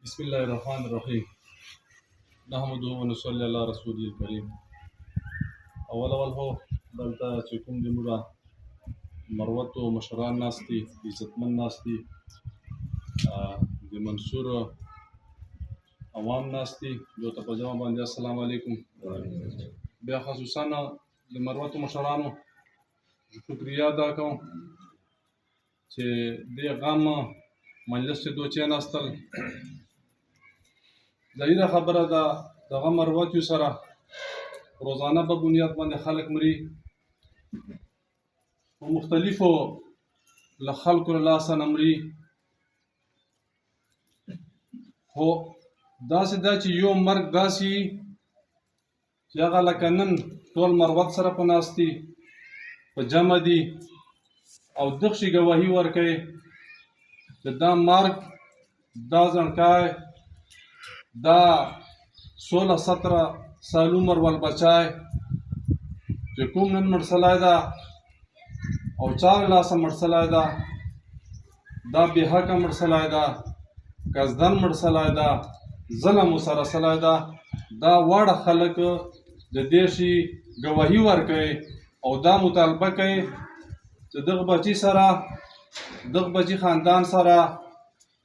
بسم الله الرحمن الرحیم نحمده ونصلي علی رسوله الکریم. اول هو دلته چې کوم د موږ مروتو مشران ناست دي، عزتمن ناست دي، د منصور عوام ناست دي، دوی ته په جواب باندې السلام علیکم. بیا خصوصا د مروتو مشرانو شکریه ادا کوم چې دې غم مجلس چې دوی کېناستل. ظاهره خبره ده دغه مروتو سره روزانه په بنیاد باندې خلک مري په مختلفو له خلکو له لاسه نه مري، خو داسې ده چې یو مرګ داسې وي چې هغه لکه نن ټول مروت سره په ناست دي، په جمع دي او دغسې ګواهي ورکوي چې دا مرګ، دا ځڼکای، دا 16-17 سال عمر ول بچای چې کوم نن مړ سلی ده او چا له لاسه مړ سلی ده، دا بې حقه مړ سلی ده، قصدن مړ سلی ده، ظلم ورسره سلی ده. دا واړه خلک د دې شي ګواهي ورکوي او دا مطالبه کوي چې دغه بچي سره، دغه بچي خاندان سره،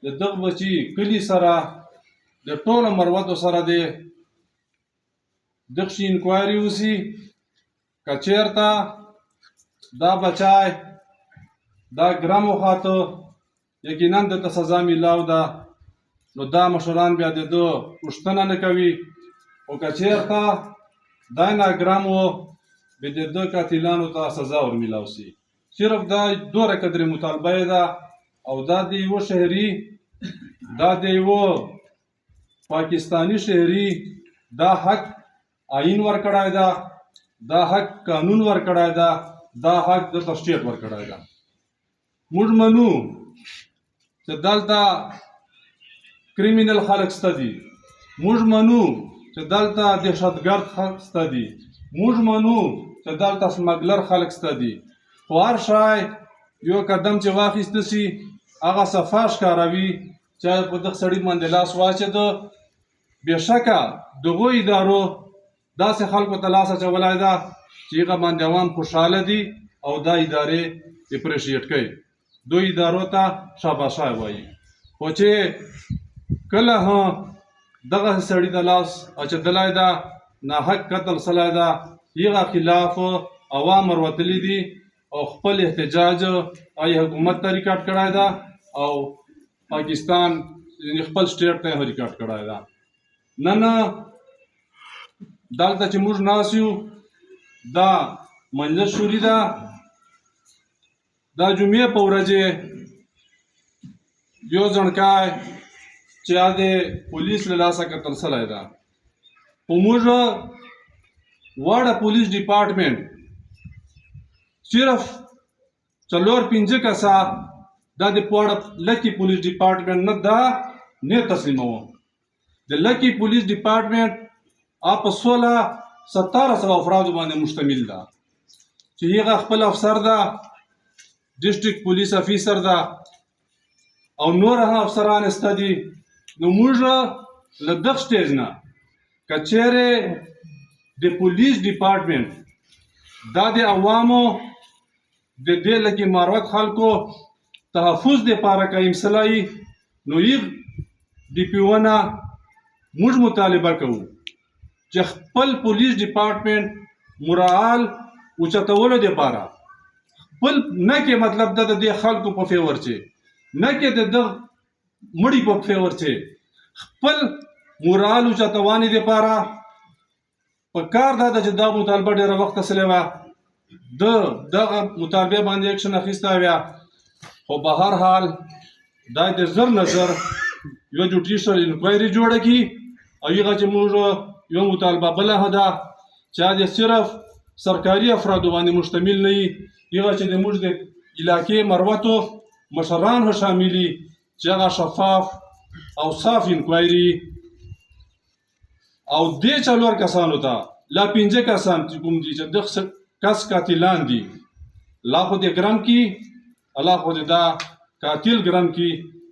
د دغه بچي کلي سره، د ټولو مروتو سره د دغسې انکوایري وشي. که چېرته دا بچی دا ګرم وخاته یقینا دته سزا میلاو ده، نو دا مشران بیا د ده پوښتنه نه کوي. خو که چېرته دا ناګرم و بیا د ده قاتلانو ته سزا ورمیلاو شي. صرف دا دوره قدرې مطالبه یې ده او دا د یوه شهري، دا د یوه پاکستانی شهري دا حق آئین ورکړی ده، دا حق قانون ورکړی ده، دا حق دلته سټیټ ورکړی ده. موږ منو چې دلته کریمینل خلک شته دي، موږ منو چې دلته دهشتګرد خلک شته دي، موږ منو چې دلته سمګلر خلک شته دي، خو هر شی یو قدم چې واخیسته شي هغه صفا ښکاروي چې په دغه سړي باندې لاس واچېده. بېشکه دغو ادارو داسې خلکو ته لاس اچولی ده چې هغه باندې عوام خوشحاله دي او دا ادارې اپریشیټ کوي، دو ادارو ته شاباشي وایي. خو چې کله دغه سړي ته لاس اچېدلی ده، ناحق قتل سلی ده، هغه خلاف عوام وروتلي دي او خپل احتجاج ای حکومت ته ریکارډ کړی ده او پاکستان خپل سټیټ ته یې ریکارډ کړی ده. نن دلته چې موږ ناست یو دا مجلس شوري ده، دا جمعې په ورځې یو ځڼکای چې د پولیس له لاسه قتل سلی ده. خو موږ واړه پولیس ډپارټمنټ صرف 4-5 کسه دا د لکي پولیس ډپارټمنټ نه دا نه تسلیموم. د لکي پولیس ډپارټمنټ په 16-17 افرادو باندې مشتمل ده چې هغه خپل افسر ده، ډسټرکټ پولیس افیسر ده او نور هم افسران شته دي. نو موږ له دغه سټیج نه که چیرې د پولیس ډپارټمنټ دا د عوامو د دې لکي مروت خلکو تحفظ دپاره قایم سلی، نو یغ ډي پي او نه موږ مطالبه کوو چې خپل پولیس ډپارټمنټ مورال اوچتولو دپاره خپل نه کې مطلب ده د دې خلکو په فیور چې نه کې د دغه مړي په فیور چې خپل مورال اوچتوانې دپاره پکار ده چې دا مطالبه ډېره وخته سلې وه، د دغه مطالبې باندې اکشن اخیستی وه. خو په هر حال دا د زر نظر یو جوډیشل انکوایري جوړه کړي او هغه چې موږ یو مطالبه بله ده چې د صرف سرکاري افرادو باندې مشتمل نه وي، هغه چې د موږ د علاقې مروتو مشران هم شامل وي چې هغه شفاف او صاف انکوایري او دې 4 کسانو ته لا 5 کسان چې کوم دي چې دغه کس قاتلان دي لا خو دې ګرم کي، الله خو دې دا قاتل ګرم کي،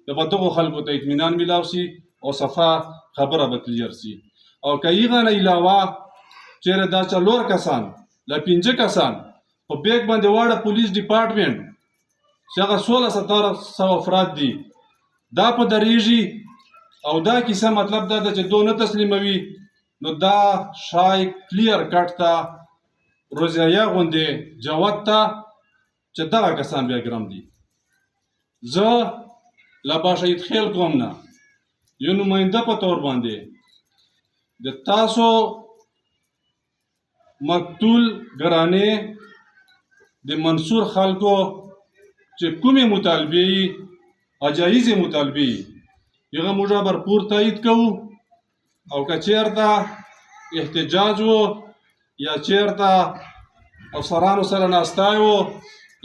د دغو خلکو ته اطمینان میلاو شي او صفا خبره به کلیر سي او که هغه نه علاوه چیرې دا څلور کسان له 5 کسان په بیګ باندې واړه پولیس ډپارټمنټ چې هغه 1600 افراد دي دا په درېږي او دا کیسه مطلب دا ده چې دو نه تسلیموي نو دا شای کلیر کټ ته روزیه غوندې جوت ته چې دغه کسان بیا ګرم دي زه له باشهید خیل کوم نه یو نماینده په طور باندې د تاسو مقتول ګرانې د منصور خلکو چې کومې مطالبې اجایزې مطالبې هغه موږ برپور تایید کوو او که چېرته احتجاج و یا چېرته افسرانو سره ناستی و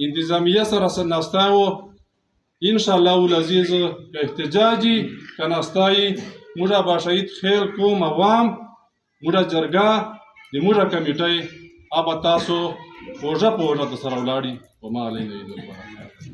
انتظامیه سره ناستی و انشاءالله العزیز که احتجاجی که ناستی موږ باشهید خیل کوم عوام موږ جرګه د موږ کمیټۍ اب تاسو پوژه پوژه د سره ولاړی وما علینا الا البلاغ